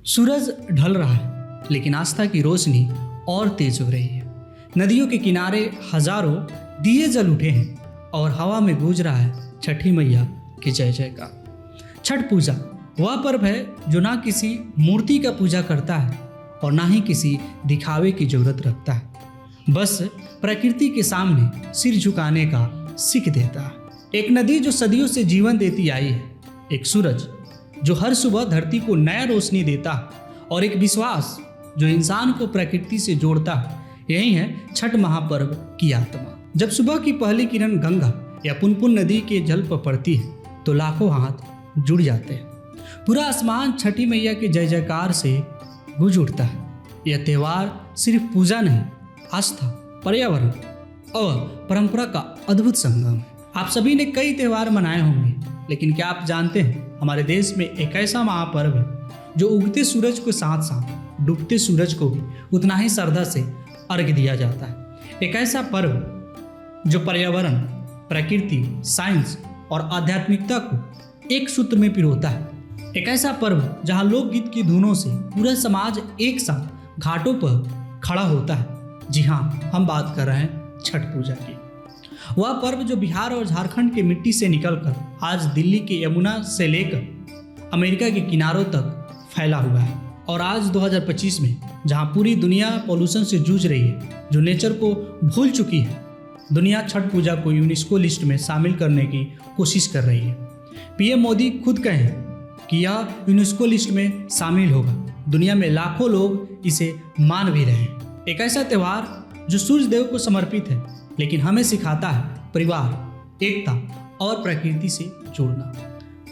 सूरज ढल रहा है, लेकिन आस्था की रोशनी और तेज हो रही है। नदियों के किनारे हजारों दिए जल उठे हैं और हवा में गूंज रहा है छठी मैया की जय जयकार। छठ पूजा वह पर्व है जो ना किसी मूर्ति का पूजा करता है और ना ही किसी दिखावे की जरूरत रखता है, बस प्रकृति के सामने सिर झुकाने का सीख देता है। एक नदी जो सदियों से जीवन देती आई है, एक सूरज जो हर सुबह धरती को नया रोशनी देता है और एक विश्वास जो इंसान को प्रकृति से जोड़ता है, यही है छठ महापर्व की आत्मा। जब सुबह की पहली किरण गंगा या पुनपुन नदी के जल पर पड़ती है तो लाखों हाथ जुड़ जाते हैं। पूरा आसमान छठी मैया के जय जयकार से गूंज उठता है। यह त्योहार सिर्फ पूजा नहीं, आस्था, पर्यावरण और परंपरा का अद्भुत संगम है। आप सभी ने कई त्योहार मनाए होंगे, लेकिन क्या आप जानते हैं हमारे देश में एक ऐसा महापर्व है जो उगते सूरज के साथ साथ डूबते सूरज को भी उतना ही श्रद्धा से अर्घ्य दिया जाता है। एक ऐसा पर्व जो पर्यावरण, प्रकृति, साइंस और आध्यात्मिकता को एक सूत्र में पिरोता है। एक ऐसा पर्व जहां लोकगीत की धुनों से पूरा समाज एक साथ घाटों पर खड़ा होता है। जी हाँ, हम बात कर रहे हैं छठ पूजा की। वह पर्व जो बिहार और झारखंड की मिट्टी से निकलकर आज दिल्ली के यमुना से लेकर अमेरिका के किनारों तक फैला हुआ है। और आज 2025 में जहां पूरी दुनिया पॉल्यूशन से जूझ रही है, जो नेचर को भूल चुकी है, दुनिया छठ पूजा को यूनेस्को लिस्ट में शामिल करने की कोशिश कर रही है। पीएम मोदी खुद कहे कि यह यूनेस्को लिस्ट में शामिल होगा। दुनिया में लाखों लोग इसे मान भी रहे हैं। एक ऐसा त्योहार जो सूर्य देव को समर्पित है, लेकिन हमें सिखाता है परिवार, एकता और प्रकृति से जुड़ना।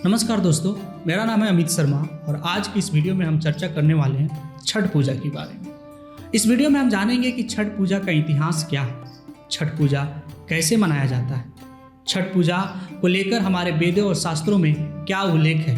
नमस्कार दोस्तों, मेरा नाम है अमित शर्मा और आज की इस वीडियो में हम चर्चा करने वाले हैं छठ पूजा के बारे में। इस वीडियो में हम जानेंगे कि छठ पूजा का इतिहास क्या है, छठ पूजा कैसे मनाया जाता है, छठ पूजा को लेकर हमारे वेदों और शास्त्रों में क्या उल्लेख है,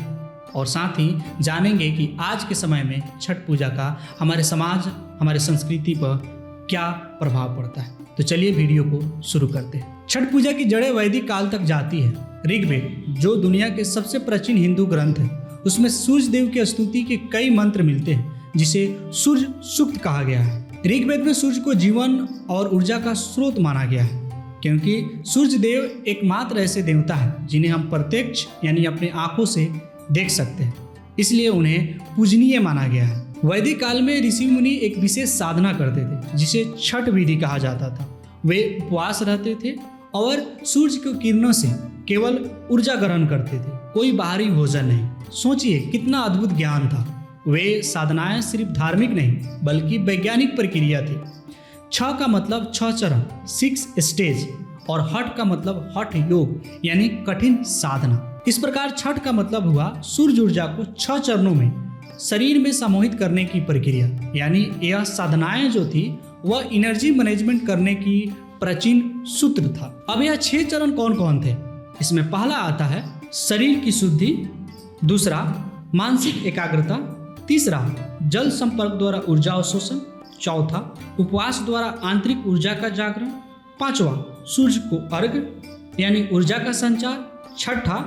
और साथ ही जानेंगे कि आज के समय में छठ पूजा का हमारे समाज, हमारे संस्कृति पर क्या प्रभाव पड़ता है। तो चलिए वीडियो को शुरू करते हैं। छठ पूजा की जड़ें वैदिक काल तक जाती है। ऋग्वेद जो दुनिया के सबसे प्राचीन हिंदू ग्रंथ है, उसमें सूर्य देव की स्तुति के कई मंत्र मिलते हैं, जिसे सूर्य सूक्त कहा गया है। ऋग्वेद में सूर्य को जीवन और ऊर्जा का स्रोत माना गया है, क्योंकि सूर्य देव एकमात्र ऐसे देवता है जिन्हें हम प्रत्यक्ष यानी अपनी आंखों से देख सकते हैं, इसलिए उन्हें पूजनीय माना गया है। वैदिक काल में ऋषि मुनि एक विशेष साधना करते थे जिसे छठ विधि कहा जाता था। वे उपवास रहते थे और सूर्य की किरणों से केवल ऊर्जा ग्रहण करते थे, कोई बाहरी भोजन नहीं। सोचिए कितना अद्भुत ज्ञान था। वे साधनाएं सिर्फ धार्मिक नहीं बल्कि वैज्ञानिक प्रक्रिया थी। छ का मतलब 6 चरण, 6 स्टेज, और हठ का मतलब हठ योग यानी कठिन साधना। इस प्रकार छठ का मतलब हुआ सूर्य ऊर्जा को 6 चरणों में शरीर में समोहित करने की प्रक्रिया, यानी यह साधनाएं जो थी वह एनर्जी मैनेजमेंट करने की प्राचीन सूत्र था। अब यह 6 चरण कौन कौन थे? इसमें पहला आता है शरीर की शुद्धि, दूसरा मानसिक एकाग्रता, तीसरा जल संपर्क द्वारा ऊर्जा अवशोषण, चौथा उपवास द्वारा आंतरिक ऊर्जा का जागरण, पांचवा सूर्य को अर्घ्य यानी ऊर्जा का संचार, छठा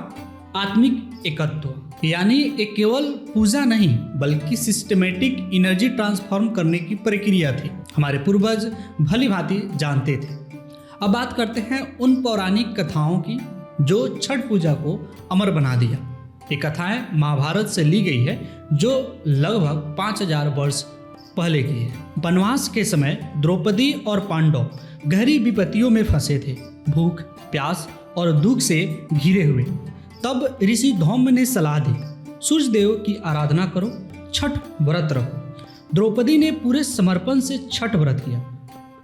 आत्मिक एकत्व यानी एक केवल पूजा नहीं बल्कि सिस्टमेटिक एनर्जी ट्रांसफॉर्म करने की प्रक्रिया थी। हमारे पूर्वज भली भांति जानते थे। अब बात करते हैं उन पौराणिक कथाओं की जो छठ पूजा को अमर बना दिया। ये कथाएं महाभारत से ली गई है, जो लगभग 5000 वर्ष पहले की है। वनवास के समय द्रौपदी और पांडव गहरी विपत्तियों में फंसे थे, भूख, प्यास और दुख से घिरे हुए। तब ऋषि धौम्य ने सलाह दी, सूर्य देव की आराधना करो, छठ व्रत रखो। द्रौपदी ने पूरे समर्पण से छठ व्रत किया।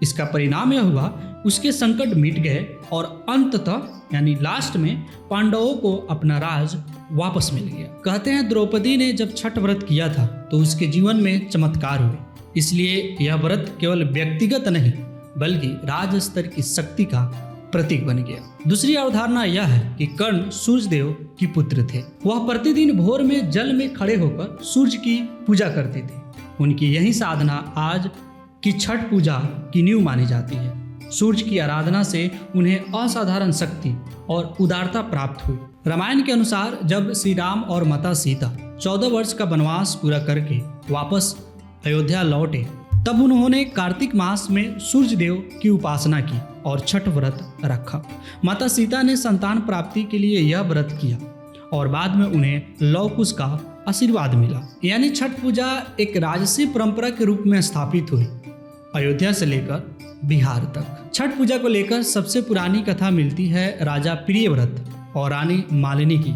इसका परिणाम यह हुआ, उसके संकट मिट गए और अंततः यानी लास्ट में पांडवों को अपना राज वापस मिल गया। कहते हैं द्रौपदी ने जब छठ व्रत किया था तो उसके जीवन में चमत्कार हुए। इसलिए यह व्रत केवल व्यक्तिगत नहीं बल्कि राज स्तर की शक्ति का प्रतीक बन गया। दूसरी अवधारणा यह है कि कर्ण सूर्य देव की पुत्र थे। वह प्रतिदिन भोर में जल में खड़े होकर सूर्य की पूजा करते थे। उनकी यही साधना आज की छठ पूजा की नींव मानी जाती है। सूर्य की आराधना से उन्हें असाधारण शक्ति और उदारता प्राप्त हुई। रामायण के अनुसार जब श्री राम और माता सीता 14 वर्ष का वनवास पूरा करके वापस अयोध्या लौटे तब उन्होंने कार्तिक मास में सूर्य देव की उपासना की और छठ व्रत रखा। माता सीता ने संतान प्राप्ति के लिए यह व्रत किया और बाद में उन्हें लव कुश का आशीर्वाद मिला। यानी छठ पूजा एक राजसी परंपरा के रूप में स्थापित हुई अयोध्या से लेकर बिहार तक। छठ पूजा को लेकर सबसे पुरानी कथा मिलती है राजा प्रियव्रत और रानी मालिनी की।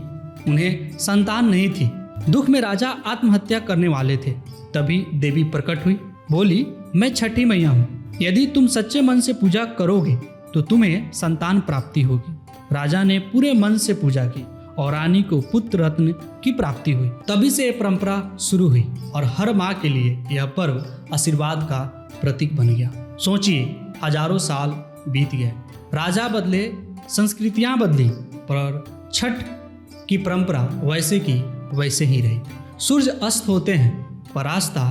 उन्हें संतान नहीं थी। दुख में राजा आत्महत्या करने वाले थे। तभी देवी प्रकट हुई, बोली, मैं छठी मैया हूँ, यदि तुम सच्चे मन से पूजा करोगे तो तुम्हें संतान प्राप्ति होगी। राजा ने पूरे मन से पूजा की और रानी को पुत्र रत्न की प्राप्ति हुई। तभी से यह परंपरा शुरू हुई और हर माँ के लिए यह पर्व आशीर्वाद का प्रतीक बन गया। सोचिए, हजारों साल बीत गए, राजा बदले, संस्कृतियाँ बदली, पर छठ की परंपरा वैसे की वैसे ही रही। सूर्य अस्त होते हैं पर आस्था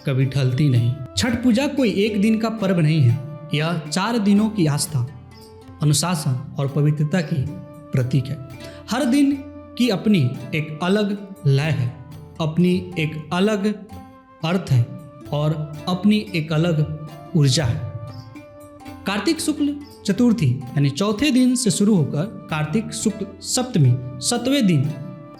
कभी ढलती नहीं। छठ पूजा कोई एक दिन का पर्व नहीं है, यह 4 दिनों की आस्था, अनुशासन और पवित्रता की प्रतीक है। हर दिन की अपनी एक अलग लय है, अपनी एक अलग अर्थ है और अपनी एक अलग ऊर्जा है। कार्तिक शुक्ल चतुर्थी यानी चौथे दिन से शुरू होकर कार्तिक शुक्ल सप्तमी 7वें दिन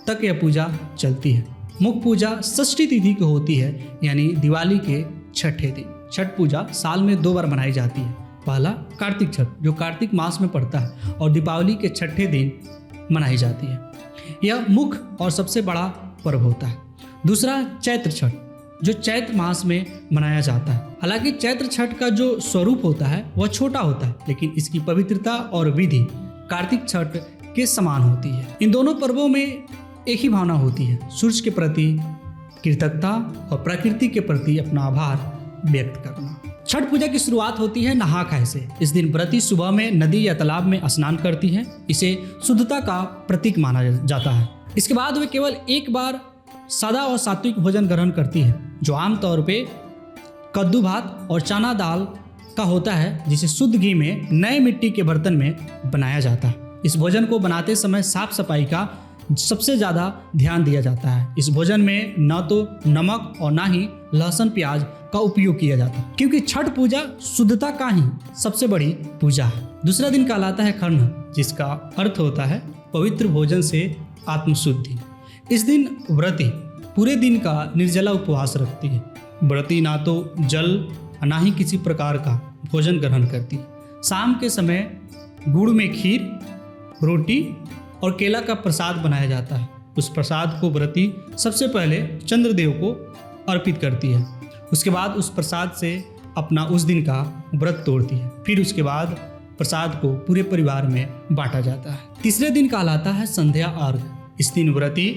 तक यह पूजा चलती है। मुख्य पूजा षष्ठी तिथि को होती है यानी दिवाली के छठे दिन। छठ पूजा साल में 2 बार मनाई जाती है। पहला कार्तिक छठ जो कार्तिक मास में पड़ता है और दीपावली के छठे दिन मनाई जाती है। यह मुख्य और सबसे बड़ा पर्व होता है। दूसरा चैत्र छठ जो चैत्र मास में मनाया जाता है। हालांकि चैत्र छठ का जो स्वरूप होता है वह छोटा होता है, लेकिन इसकी पवित्रता और विधि कार्तिक छठ के समान होती है। इन दोनों पर्वों में एक ही भावना होती है, सूर्य के प्रति कृतज्ञता और प्रकृति के प्रति अपना आभार व्यक्त करना। छठ पूजा की शुरुआत होती है नहा खाए से। इस दिन व्रती सुबह में नदी या तालाब में स्नान करती है। इसे शुद्धता का प्रतीक माना जाता है। इसके बाद वे केवल एक बार सादा और सात्विक भोजन ग्रहण करती है जो आमतौर पे कद्दू भात और चना दाल का होता है, जिसे शुद्ध घी में नए मिट्टी के बर्तन में बनाया जाता है। इस भोजन को बनाते समय साफ सफाई का सबसे ज़्यादा ध्यान दिया जाता है। इस भोजन में न तो नमक और ना ही लहसुन प्याज का उपयोग किया जाता है, क्योंकि छठ पूजा शुद्धता का ही सबसे बड़ी पूजा है। दूसरा दिन कहलाता है खरना, जिसका अर्थ होता है पवित्र भोजन से आत्मशुद्धि। इस दिन व्रती पूरे दिन का निर्जला उपवास रखती है। व्रती ना तो जल ना ही किसी प्रकार का भोजन ग्रहण करती है। शाम के समय गुड़ में खीर, रोटी और केला का प्रसाद बनाया जाता है। उस प्रसाद को व्रती सबसे पहले चंद्रदेव को अर्पित करती है। उसके बाद उस प्रसाद से अपना उस दिन का व्रत तोड़ती है। फिर उसके बाद प्रसाद को पूरे परिवार में बांटा जाता है। तीसरे दिन कहलाता है संध्या अर्घ। इस दिन व्रती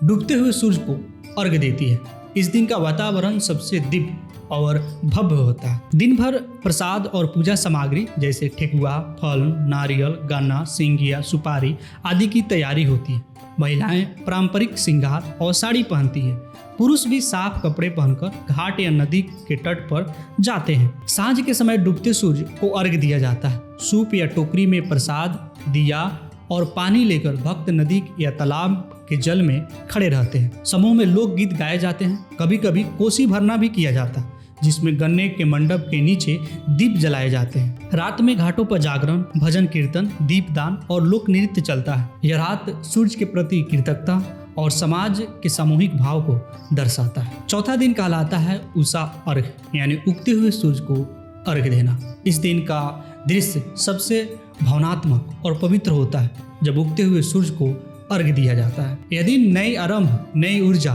डूबते हुए सूर्य को अर्घ देती है। इस दिन का वातावरण सबसे दिव्य और भव्य होता है। दिन भर प्रसाद और पूजा सामग्री जैसे ठेकुआ, फल, नारियल, गन्ना, सिंगिया, सुपारी आदि की तैयारी होती है। महिलाएं पारंपरिक श्रृंगार और साड़ी पहनती है। पुरुष भी साफ कपड़े पहनकर घाट या नदी के तट पर जाते हैं। सांझ के समय डूबते सूर्य को अर्घ दिया जाता है। सूप या टोकरी में प्रसाद, दिया और पानी लेकर भक्त नदी या तालाब के जल में खड़े रहते हैं। समूह में लोकगीत गाए जाते हैं। कभी कभी कोसी भरना भी किया जाता है, जिसमें गन्ने के मंडप के नीचे दीप जलाए जाते हैं। रात में घाटों पर जागरण, भजन कीर्तन, दीपदान और लोक नृत्य चलता है। यह रात सूर्य के प्रति कृतज्ञता और समाज के सामूहिक भाव को दर्शाता है। चौथा दिन कहलाता है उषा अर्घ, यानी उगते हुए सूर्य को अर्घ देना। इस दिन का दृश्य सबसे भावनात्मक और पवित्र होता है, जब उगते हुए सूर्य को अर्घ दिया जाता है। यह दिन नई आरंभ, नई ऊर्जा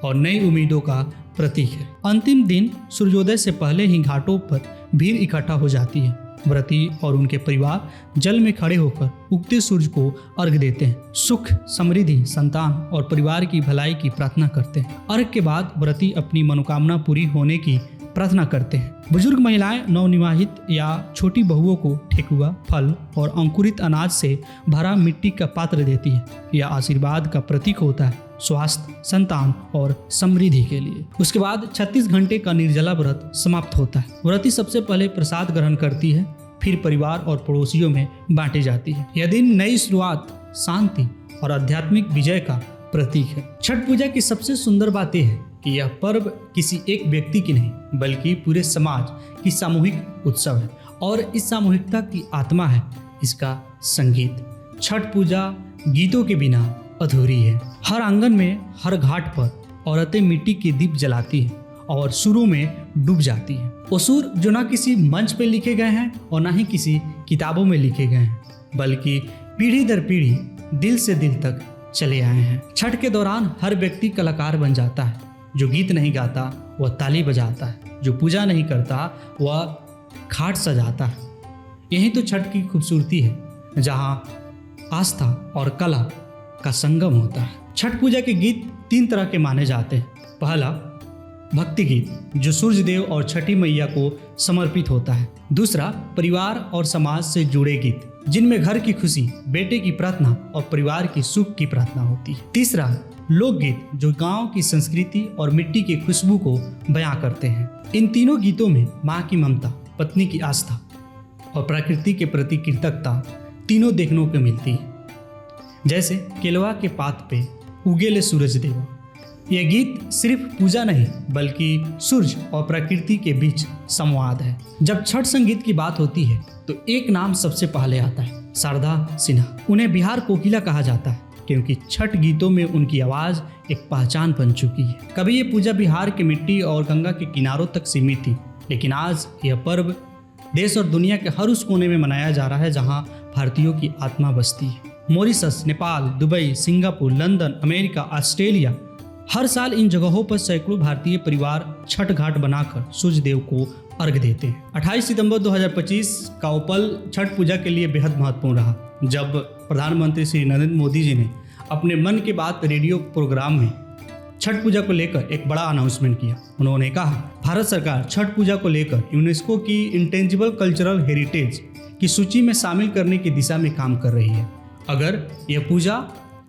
और नई उम्मीदों का प्रतीक है। अंतिम दिन सूर्योदय से पहले ही घाटों पर भीड़ इकट्ठा हो जाती है। व्रती और उनके परिवार जल में खड़े होकर उगते सूर्य को अर्घ देते हैं। सुख, समृद्धि, संतान और परिवार की भलाई की प्रार्थना करते हैं। अर्घ के बाद व्रती अपनी मनोकामना पूरी होने की प्रार्थना करते हैं। बुजुर्ग महिलाएं नवनिवाहित या छोटी बहुओं को ठेकुआ, फल और अंकुरित अनाज से भरा मिट्टी का पात्र देती है। यह आशीर्वाद का प्रतीक होता है, स्वास्थ्य, संतान और समृद्धि के लिए। उसके बाद 36 घंटे का निर्जला व्रत समाप्त होता है। व्रती सबसे पहले प्रसाद ग्रहण करती है, फिर परिवार और पड़ोसियों में बांटी जाती है। यह दिन नई शुरुआत, शांति और आध्यात्मिक विजय का प्रतीक है। छठ पूजा की सबसे सुंदर बात यह है कि यह पर्व किसी एक व्यक्ति की नहीं बल्कि पूरे समाज की सामूहिक उत्सव है और इस सामूहिकता की आत्मा है इसका संगीत। छठ पूजा गीतों के बिना अधूरी है। हर आंगन में, हर घाट पर औरतें मिट्टी के दीप जलाती हैं और सुरों में डूब जाती हैं। वो सुर जो ना किसी मंच पे लिखे गए हैं और ना ही किसी किताबों में लिखे गए हैं, बल्कि पीढ़ी दर पीढ़ी दिल से दिल तक चले आए हैं। छठ के दौरान हर व्यक्ति कलाकार बन जाता है। जो गीत नहीं गाता वह ताली बजाता है, जो पूजा नहीं करता वह घाट सजाता है। यही तो छठ की खूबसूरती है, जहाँ आस्था और कला का संगम होता है। छठ पूजा के गीत 3 तरह के माने जाते हैं। पहला, भक्ति गीत जो सूर्य देव और छठी मैया को समर्पित होता है। दूसरा, परिवार और समाज से जुड़े गीत जिनमें घर की खुशी, बेटे की प्रार्थना और परिवार की सुख की प्रार्थना होती है। तीसरा, लोकगीत जो गांव की संस्कृति और मिट्टी की खुशबू को बयां करते हैं। इन तीनों गीतों में माँ की ममता, पत्नी की आस्था और प्रकृति के प्रति कृतज्ञता तीनों देखने को मिलती है। जैसे केलवा के पात पे उगेले सूरज देवा, यह गीत सिर्फ पूजा नहीं बल्कि सूर्य और प्रकृति के बीच संवाद है। जब छठ संगीत की बात होती है तो एक नाम सबसे पहले आता है, शारदा सिन्हा। उन्हें बिहार कोकिला कहा जाता है क्योंकि छठ गीतों में उनकी आवाज एक पहचान बन चुकी है। कभी ये पूजा बिहार की मिट्टी और गंगा के किनारों तक सीमित थी, लेकिन आज यह पर्व देश और दुनिया के हर उस कोने में मनाया जा रहा है जहाँ भारतीयों की आत्मा बसती है। Mauritius, Nepal, Dubai, Singapore, London, America, Australia, हर साल इन जगहों पर सैकड़ों भारतीय परिवार छठ घाट बनाकर सूर्य देव को अर्घ देते हैं। 28 सितंबर 2025 का वो पल छठ पूजा के लिए बेहद महत्वपूर्ण रहा, जब प्रधानमंत्री श्री नरेंद्र मोदी जी ने अपने मन की बात रेडियो प्रोग्राम में छठ पूजा को लेकर एक बड़ा अनाउंसमेंट किया। उन्होंने कहा, भारत सरकार छठ पूजा को लेकर यूनेस्को की इंटेंजिबल कल्चरल हेरिटेज की सूची में शामिल करने की दिशा में काम कर रही है। अगर यह पूजा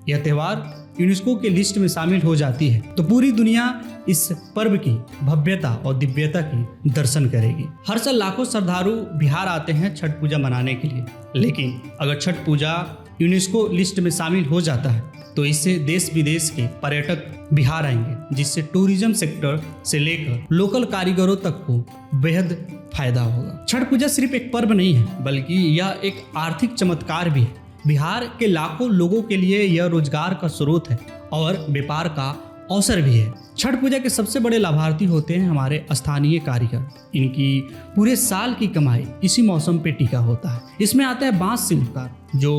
या त्यौहार यूनेस्को के लिस्ट में शामिल हो जाती है तो पूरी दुनिया इस पर्व की भव्यता और दिव्यता की दर्शन करेगी। हर साल लाखों श्रद्धालु बिहार आते हैं छठ पूजा मनाने के लिए, लेकिन अगर छठ पूजा यूनेस्को लिस्ट में शामिल हो जाता है तो इससे देश विदेश के पर्यटक बिहार आएंगे, जिससे टूरिज्म सेक्टर से लेकर लोकल कारीगरों तक को बेहद फायदा होगा। छठ पूजा सिर्फ एक पर्व नहीं है बल्कि यह एक आर्थिक चमत्कार भी है। बिहार के लाखों लोगों के लिए यह रोजगार का स्रोत है और व्यापार का अवसर भी है। छठ पूजा के सबसे बड़े लाभार्थी होते हैं हमारे स्थानीय कारीगर। इनकी पूरे साल की कमाई इसी मौसम पे टिका होता है। इसमें आता है बांस शिल्पकार जो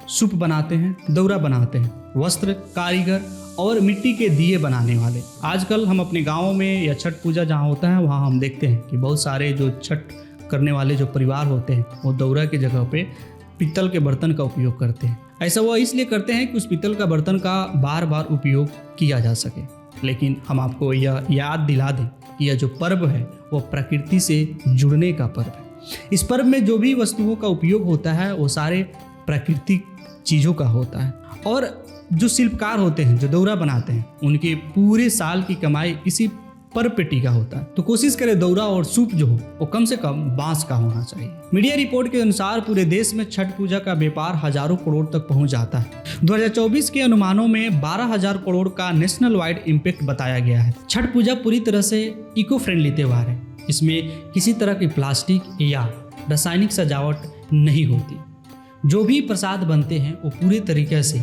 सूप बनाते हैं, दौरा बनाते हैं, वस्त्र कारीगर और मिट्टी के दिए बनाने वाले। आजकल हम अपने गाँव में या छठ पूजा जहाँ होता है वहाँ हम देखते हैं कि बहुत सारे जो छठ करने वाले जो परिवार होते हैं वो दौरा की जगह पे पीतल के बर्तन का उपयोग करते हैं। ऐसा वो इसलिए करते हैं कि उस पीतल का बर्तन का बार बार उपयोग किया जा सके। लेकिन हम आपको यह याद दिला दें कि यह जो पर्व है वो प्रकृति से जुड़ने का पर्व है। इस पर्व में जो भी वस्तुओं का उपयोग होता है वो सारे प्राकृतिक चीज़ों का होता है और जो शिल्पकार होते हैं, जो दौरा बनाते हैं, उनके पूरे साल की कमाई इसी पर्व पे टिका होता है। तो कोशिश करें दौरा और सूप जो हो वो कम से कम बांस का होना चाहिए। मीडिया रिपोर्ट के अनुसार पूरे देश में छठ पूजा का व्यापार हजारों करोड़ तक पहुंच जाता है। 2024 के अनुमानों में 12,000 करोड़ का नेशनल वाइड इम्पैक्ट बताया गया है। छठ पूजा पूरी तरह से इको फ्रेंडली त्यौहार है। इसमें किसी तरह की प्लास्टिक या रासायनिक सजावट नहीं होती। जो भी प्रसाद बनते हैं वो पूरे तरीके से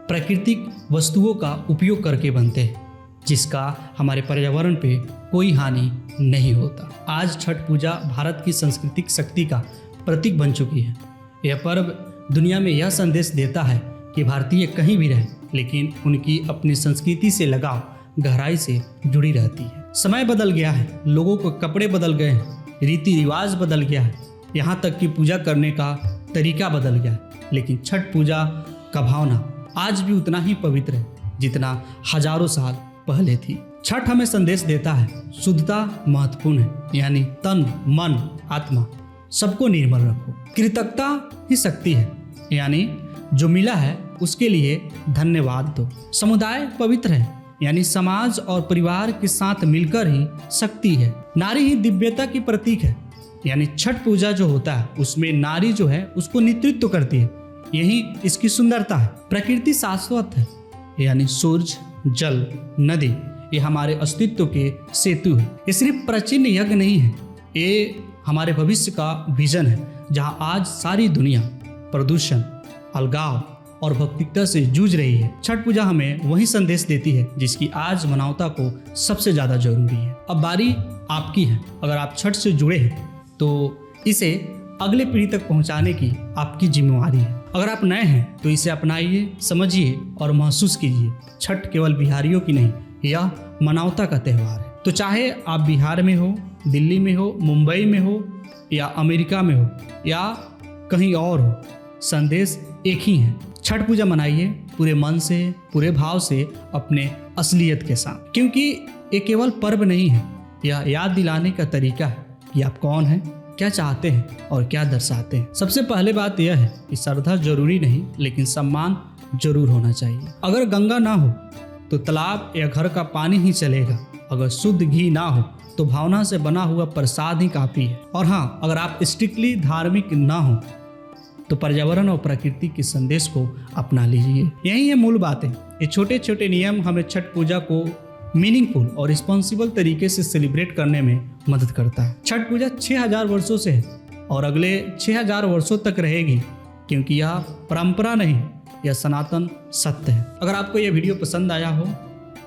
प्राकृतिक वस्तुओं का उपयोग करके बनते हैं, जिसका हमारे पर्यावरण पे कोई हानि नहीं होता। आज छठ पूजा भारत की सांस्कृतिक शक्ति का प्रतीक बन चुकी है। यह पर्व दुनिया में यह संदेश देता है कि भारतीय कहीं भी रहें, लेकिन उनकी अपनी संस्कृति से लगाव गहराई से जुड़ी रहती है। समय बदल गया है, लोगों के कपड़े बदल गए हैं, रीति रिवाज बदल गया है, यहाँ तक कि पूजा करने का तरीका बदल गया है, लेकिन छठ पूजा का भावना आज भी उतना ही पवित्र है जितना हजारों साल पहले थी। छठ हमें संदेश देता है शुद्धता महत्वपूर्ण है, यानी तन मन आत्मा सबको निर्मल रखो। कृतज्ञता ही शक्ति है, यानी जो मिला है उसके लिए धन्यवाद दो। समुदाय पवित्र है, यानी समाज और परिवार के साथ मिलकर ही शक्ति है। नारी ही दिव्यता की प्रतीक है, यानी छठ पूजा जो होता है उसमें नारी जो है उसको नेतृत्व करती है, यही इसकी सुंदरता है। प्रकृति शाश्वत है, यानी सूरज, जल, नदी, ये हमारे अस्तित्व के सेतु है। ये सिर्फ प्राचीन यज्ञ नहीं है, ये हमारे भविष्य का विजन है, जहाँ आज सारी दुनिया प्रदूषण, अलगाव और भौतिकता से जूझ रही है। छठ पूजा हमें वही संदेश देती है जिसकी आज मानवता को सबसे ज़्यादा जरूरी है। अब बारी आपकी है। अगर आप छठ से जुड़े हैं तो इसे अगले पीढ़ी तक पहुंचाने की आपकी जिम्मेवारी है। अगर आप नए हैं तो इसे अपनाइए, समझिए और महसूस कीजिए। छठ केवल बिहारियों की नहीं, यह मानवता का त्यौहार है। तो चाहे आप बिहार में हो, दिल्ली में हो, मुंबई में हो या अमेरिका में हो या कहीं और हो, संदेश एक ही है। छठ पूजा मनाइए पूरे मन से, पूरे भाव से, अपने असलियत के साथ, क्योंकि ये केवल पर्व नहीं है, यह याद दिलाने का तरीका है कि आप कौन हैं, क्या चाहते हैं और क्या दर्शाते हैं। सबसे पहले बात यह है कि श्रद्धा जरूरी नहीं, लेकिन सम्मान जरूर होना चाहिए। अगर गंगा ना हो तो तालाब या घर का पानी ही चलेगा। अगर शुद्ध घी ना हो तो भावना से बना हुआ प्रसाद ही काफी है। और हाँ, अगर आप स्ट्रिक्टली धार्मिक ना हो तो पर्यावरण और प्रकृति के संदेश को अपना लीजिए। यही है मूल बातें। ये छोटे छोटे नियम हमें छठ पूजा को मीनिंगफुल और रिस्पॉन्सिबल तरीके से सेलिब्रेट करने में मदद करता है। छठ पूजा 6000 वर्षों से है और अगले 6000 वर्षों तक रहेगी, क्योंकि यह परंपरा नहीं, यह सनातन सत्य है। अगर आपको यह वीडियो पसंद आया हो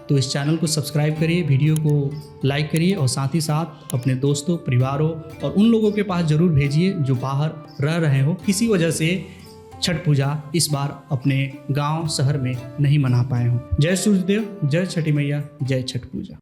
तो इस चैनल को सब्सक्राइब करिए, वीडियो को लाइक करिए और साथ ही साथ अपने दोस्तों, परिवारों और उन लोगों के पास जरूर भेजिए जो बाहर रह रहे हो, किसी वजह से छठ पूजा इस बार अपने गांव शहर में नहीं मना पाए हों। जय सूर्यदेव, जय छठी मैया, जय छठ पूजा।